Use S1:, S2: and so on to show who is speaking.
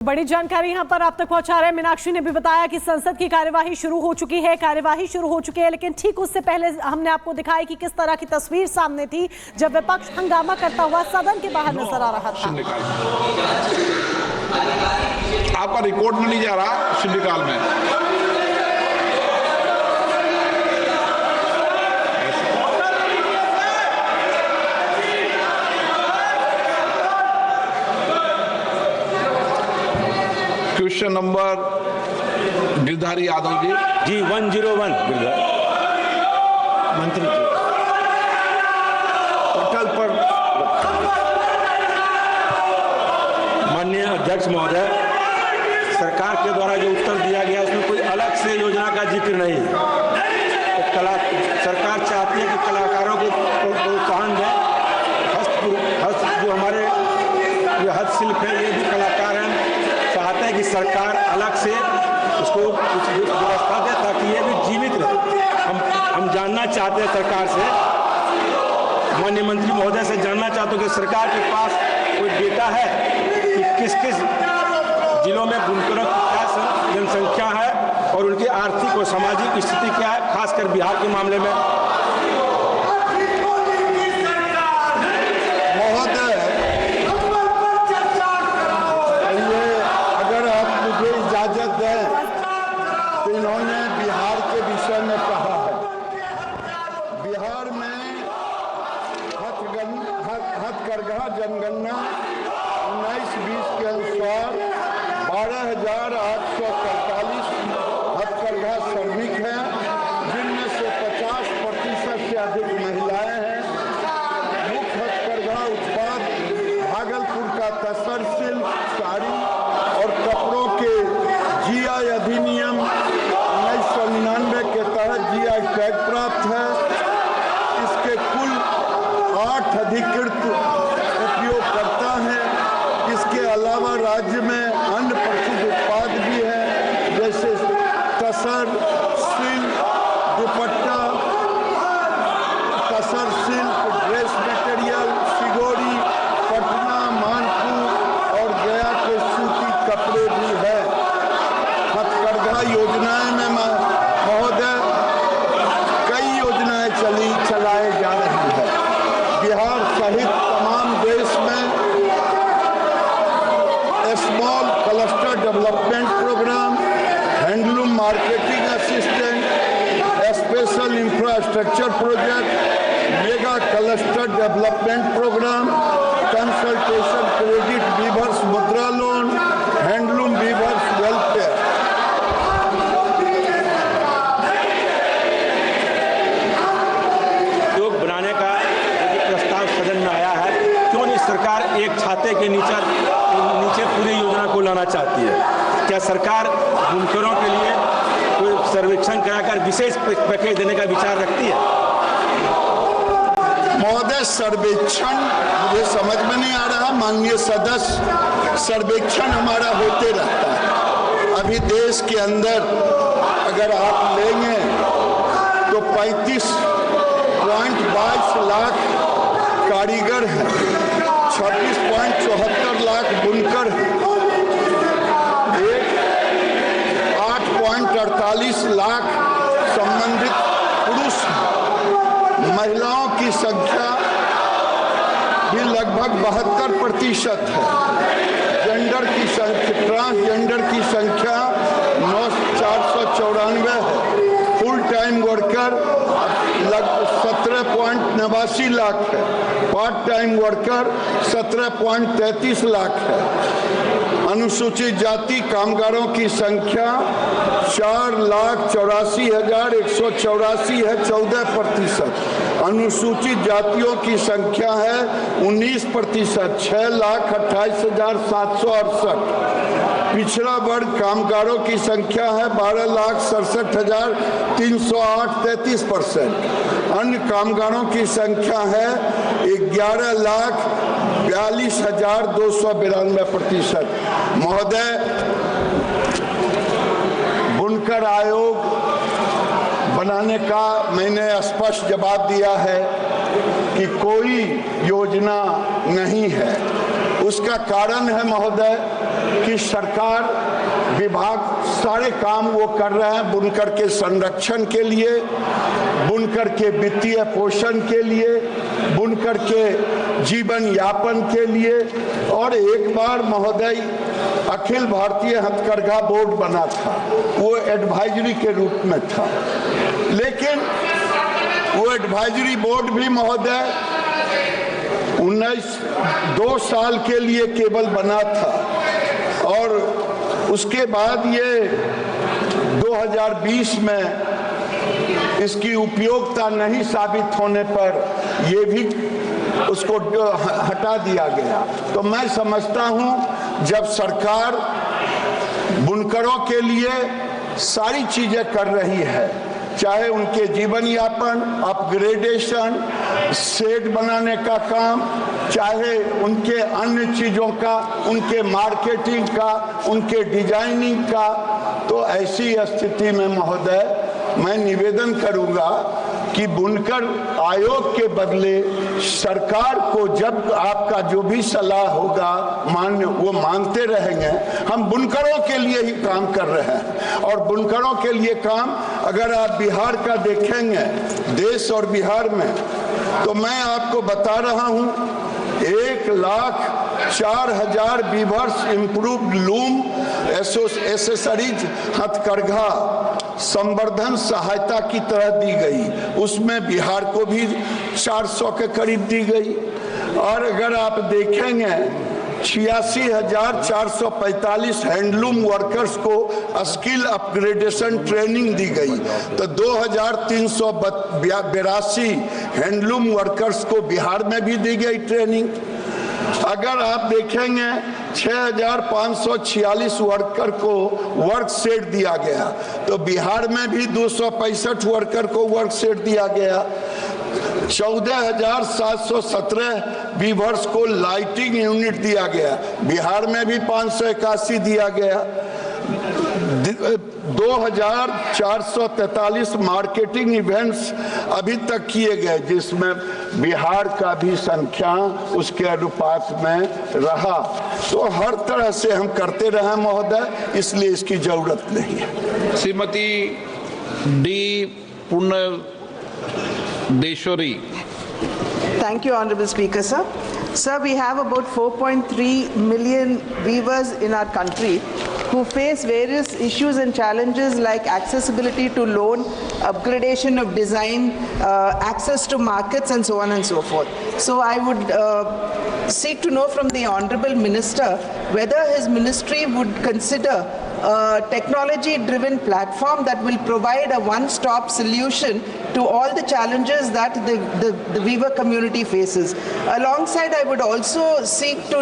S1: बड़ी जानकारी यहां पर आप तक पहुंचा रहे हैं। मीनाक्षी ने भी बताया कि संसद की कार्यवाही शुरू हो चुकी है, लेकिन ठीक उससे पहले हमने आपको दिखाया कि किस तरह की तस्वीर सामने थी जब विपक्ष हंगामा करता हुआ सदन के बाहर नजर आ रहा था।
S2: आपका रिकॉर्ड में नहीं जा रहा शून्यकाल में। क्वेश्चन नंबर गिरधारी यादव जी
S3: 101
S2: मंत्री जी पोर्टल पर।
S3: माननीय अध्यक्ष महोदय, सरकार के द्वारा जो उत्तर दिया गया उसमें कोई अलग से योजना का जिक्र नहीं है। तो सरकार चाहती है कि कलाकारों को प्रोत्साहन दें। हस्त जो हमारे हस्तशिल्प है, ये भी कलाकार हैं, चाहते हैं कि सरकार अलग से उसको कुछ व्यवस्था दे ताकि ये भी जीवित रहे। हम जानना चाहते हैं सरकार से, माननीय मंत्री महोदय से जानना चाहते हैं कि सरकार के पास कोई डेटा है कि किस किस जिलों में बुनकरों की क्या जनसंख्या है और उनकी आर्थिक और सामाजिक स्थिति क्या है, खासकर बिहार के मामले में।
S4: महोदय, अगर आप मुझे इजाजत दें तो इन्होंने बिहार के विषय में कहा है। बिहार में हथकरघा जनगणना 19-20 के अनुसार 12,843 हथकरघा श्रमिक हैं, जिनमें से 50% से अधिक महिलाएं हैं। मुख्य हथकरघा उत्पाद भागलपुर का तसर सिल्क, साड़ी और कपड़ों के जीआई अधिनियम 1999 के तहत जीआई टैग प्राप्त है। इसके कुल 8 अधिकृत उपयोगकर्ता हैं। इसके अलावा राज्य में अन्य प्रसिद्ध उत्पाद भी हैं, जैसे tussar silk dupatta, tussar silk dress material, Sigori, Patna, Manpur और गया के सूती कपड़े भी हैं। हथकरघा योजनाएं में महोदय कई योजनाएं चलाई जा रही है। बिहार सहित तमाम देश में small cluster development programme, handloom marketing assistant, special infrastructure project, mega cluster development programme, consultation credit weavers Mudra loan, handloom weavers welfare.
S3: उद्योग बनाने का प्रस्ताव सदन में आया है, क्यों नहीं सरकार एक छाते के नीचे पूरी योजना को लाना चाहती है? क्या सरकार बुनकरों के लिए कोई सर्वेक्षण कराकर विशेष पैकेज देने का विचार रखती है?
S4: महोदय, सर्वेक्षण मुझे समझ में नहीं आ रहा। माननीय सदस्य, सर्वेक्षण हमारा होते रहता है। अभी देश के अंदर अगर आप लेंगे तो 35.22 लाख कारीगर हैं, 26.74 लाख बुनकर हैं, 8.48 लाख संबंधित पुरुष हैं। महिलाओं की संख्या भी लगभग 72% है। जेंडर की संख्या, ट्रांसजेंडर की संख्या 494 है। फुल टाइम वर्कर लगभग 17.89 लाख है। पार्ट टाइम वर्कर 17.33 लाख है। अनुसूचित जाति कामगारों की संख्या 4,84,184 है, 14%। अनुसूचित जातियों की संख्या है 19%, 6,28,768। पिछड़ा वर्ग कामगारों की संख्या है 12,67,308, 33%। अन्य कामगारों की संख्या है 11,42,292%। महोदय, बुनकर आयोग बनाने का मैंने स्पष्ट जवाब दिया है कि कोई योजना नहीं है। उसका कारण है महोदय कि सरकार विभाग सारे काम वो कर रहे हैं बुनकर के संरक्षण के लिए, बुनकर के वित्तीय पोषण के लिए, बुनकर के जीवन यापन के लिए। और एक बार महोदय अखिल भारतीय हथकरघा बोर्ड बना था, वो एडवाइजरी के रूप में था, लेकिन वो एडवाइजरी बोर्ड भी महोदय 2 साल के लिए केवल बना था और उसके बाद ये 2020 में इसकी उपयोगिता नहीं साबित होने पर ये भी उसको हटा दिया गया। तो मैं समझता हूं जब सरकार बुनकरों के लिए सारी चीजें कर रही है, चाहे उनके जीवन यापन, अपग्रेडेशन, शेड बनाने का काम, चाहे उनके अन्य चीज़ों का, उनके मार्केटिंग का, उनके डिजाइनिंग का, तो ऐसी स्थिति में महोदय मैं निवेदन करूंगा कि बुनकर आयोग के बदले सरकार को जब आपका जो भी सलाह होगा वो मानते रहेंगे। हम बुनकरों के लिए ही काम कर रहे हैं और बुनकरों के लिए काम अगर आप बिहार का देखेंगे, देश और बिहार में, तो मैं आपको बता रहा हूं 1,04,000 वीवर्स इम्प्रूव्ड लूम एसेसरीज हथकरघा संवर्धन सहायता की तरह दी गई, उसमें बिहार को भी 400 के करीब दी गई। और अगर आप देखेंगे 86,445 हैंडलूम वर्कर्स को स्किल अपग्रेडेशन ट्रेनिंग दी गई, तो 2,382 हैंडलूम वर्कर्स को बिहार में भी दी गई ट्रेनिंग। अगर आप देखेंगे 6,546 वर्कर को वर्क सेट दिया गया, तो बिहार में भी 265 वर्कर को वर्क सेट दिया गया। 14,717 वीवर्स को लाइटिंग यूनिट दिया गया, बिहार में भी 581 दिया गया। 2,443 मार्केटिंग इवेंट्स अभी तक किए गए, जिसमें बिहार का भी संख्या उसके अनुपात में रहा। तो हर तरह से हम करते रहे महोदय, इसलिए इसकी जरूरत नहीं है।
S2: Shrimati D Punyadeshwari.
S5: Thank you, Honorable Speaker, sir. Sir, we have about 4.3 million weavers in our country who face various issues and challenges like accessibility to loan, upgradation of design, access to markets, and so on and so forth. So I would seek to know from the Honorable Minister whether his ministry would consider a technology-driven platform that will provide a one-stop solution to all the challenges that the weaver community faces. Alongside, I would also seek to